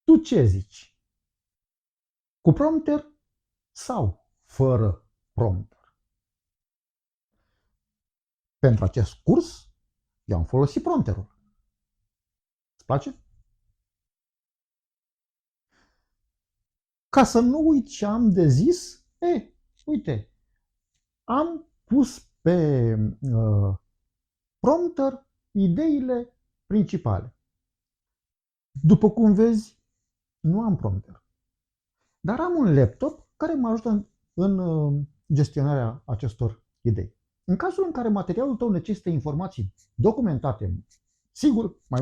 Tu ce zici? Cu prompter sau fără prompter? Pentru acest curs, eu am folosit prompterul. Îți place? Ca să nu uit ce am de zis, uite, am pus pe prompter ideile principale. După cum vezi, nu am prompter, dar am un laptop care mă ajută în gestionarea acestor idei. În cazul în care materialul tău necesită informații documentate, sigur, mai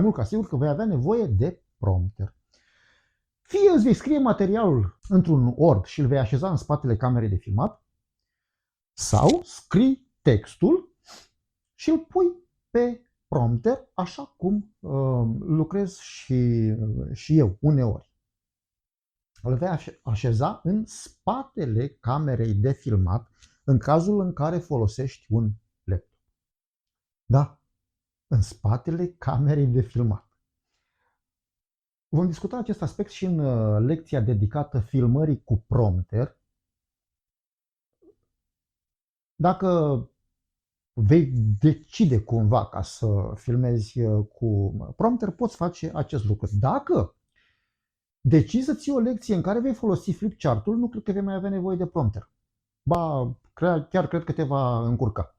mult ca sigur că vei avea nevoie de prompter. Fie îți vei scrie materialul într-un Word și îl vei așeza în spatele camerei de filmat, sau scrii textul și îl pui pe prompter, așa cum lucrez și eu uneori. Îl vei așeza în spatele camerei de filmat în cazul în care folosești un laptop. Da, în spatele camerei de filmat. Vom discuta acest aspect și în lecția dedicată filmării cu prompter. Dacă vei decide cumva ca să filmezi cu prompter, poți face acest lucru. Dacă decizi să ții o lecție în care vei folosi flipchart-ul, nu cred că vei mai avea nevoie de prompter. Ba, chiar cred că te va încurca.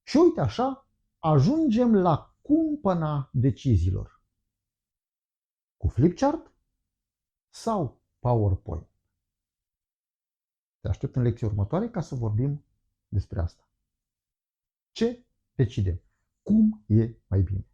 Și uite așa, ajungem la cumpăna deciziilor. Cu flipchart sau PowerPoint? Te aștept în lecția următoare ca să vorbim despre asta. Ce decidem? Cum e mai bine?